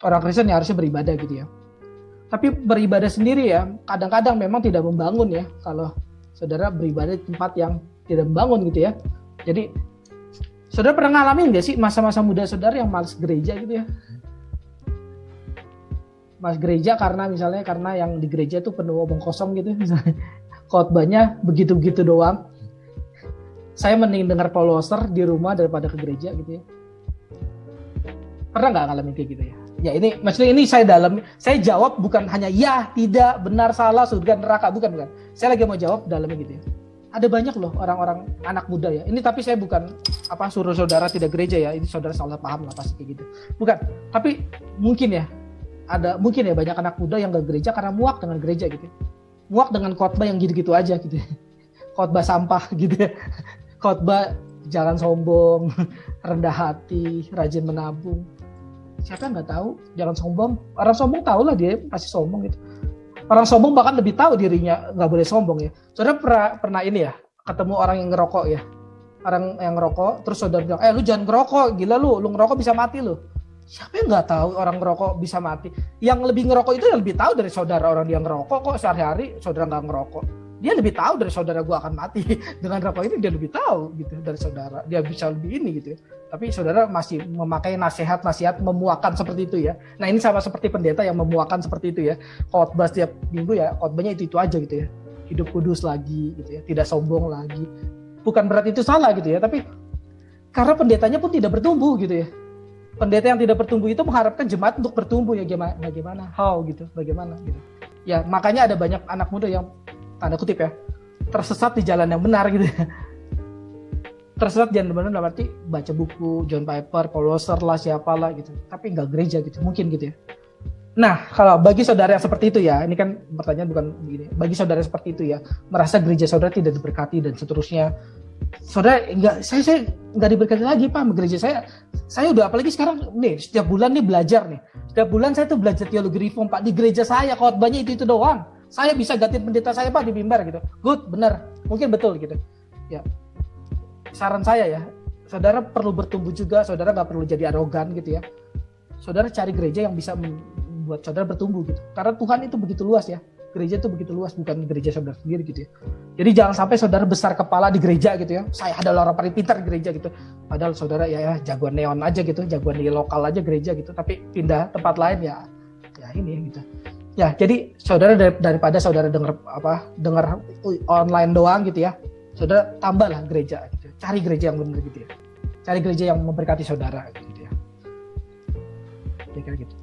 orang Kristen ya harusnya beribadah gitu ya. Tapi beribadah sendiri ya, kadang-kadang memang tidak membangun ya, kalau saudara beribadah di tempat yang tidak membangun gitu ya. Jadi, saudara pernah ngalamin nggak sih masa-masa muda saudara yang malas gereja gitu ya? Malas gereja karena yang di gereja tuh penuh omong kosong gitu, misalnya khotbahnya begitu-begitu doang. Saya mending dengar Pauloser di rumah daripada ke gereja gitu ya. Pernah nggak ngalamin kayak gitu ya? Ya ini maksudnya ini saya jawab bukan hanya ya, tidak, benar, salah, surga, neraka, bukan. Saya lagi mau jawab dalamnya gitu ya. Ada banyak loh orang-orang anak muda ya. Ini tapi saya bukan suruh saudara tidak gereja ya. Ini saudara salah paham lah pasti kayak gitu. Bukan. Tapi mungkin ya banyak anak muda yang gak gereja karena muak dengan gereja gitu. Muak dengan khotbah yang gitu-gitu aja gitu. Khotbah sampah gitu ya. Khotbah jangan sombong, rendah hati, rajin menabung. Siapa yang nggak tahu jangan sombong? Orang sombong tahu lah dia pasti sombong gitu. Orang sombong bahkan lebih tahu dirinya nggak boleh sombong ya. Saudara pernah ini ya, ketemu orang yang ngerokok ya. Orang yang ngerokok, terus saudara bilang, lu jangan ngerokok, gila lu ngerokok bisa mati lu. Siapa yang nggak tahu orang ngerokok bisa mati? Yang lebih ngerokok itu yang lebih tahu dari saudara. Orang dia ngerokok kok sehari-hari saudara nggak ngerokok. Dia lebih tahu dari saudara gua akan mati dengan rokok ini, dia lebih tahu gitu dari saudara. Dia bisa lebih ini gitu ya. Tapi saudara masih memakai nasihat memuakan seperti itu ya. Nah ini sama seperti pendeta yang memuakan seperti itu ya. Khotbah setiap minggu ya, khotbahnya itu aja gitu ya. Hidup kudus lagi gitu ya, tidak sombong lagi. Bukan berarti itu salah gitu ya, tapi karena pendetanya pun tidak bertumbuh gitu ya. Pendeta yang tidak bertumbuh itu mengharapkan jemaat untuk bertumbuh ya, bagaimana? How gitu, bagaimana gitu. Ya makanya ada banyak anak muda yang tanda kutip ya tersesat di jalan yang benar gitu ya. Tersesat jalan benar dalam arti baca buku John Piper, Pauloser lah, siapalah gitu, tapi nggak gereja gitu, mungkin gitu ya. Nah kalau bagi saudara yang seperti itu ya, ini kan pertanyaan bukan begini, bagi saudara seperti itu ya, merasa gereja saudara tidak diberkati dan seterusnya, saudara saya nggak diberkati lagi Pak gereja saya udah, apalagi sekarang nih setiap bulan nih belajar nih, setiap bulan saya tuh belajar teologi reform Pak di gereja saya, khotbahnya itu doang. Saya bisa gantiin pendeta saya Pak di mimbar gitu. Good, benar. Mungkin betul gitu. Ya. Saran saya ya, saudara perlu bertumbuh juga, saudara nggak perlu jadi arogan gitu ya. Saudara cari gereja yang bisa membuat saudara bertumbuh gitu. Karena Tuhan itu begitu luas ya. Gereja itu begitu luas, bukan gereja saudara sendiri gitu ya. Jadi jangan sampai saudara besar kepala di gereja gitu ya. Saya adalah orang paling pintar di gereja gitu. Padahal saudara ya jagoan neon aja gitu, jagoan di lokal aja gereja gitu. Tapi pindah tempat lain ya ini gitu. Ya, jadi saudara daripada saudara dengar online doang gitu ya, saudara tambahlah gereja gitu. Cari gereja yang benar gitu ya. Cari gereja yang memberkati saudara gitu ya. Kira-kira gitu.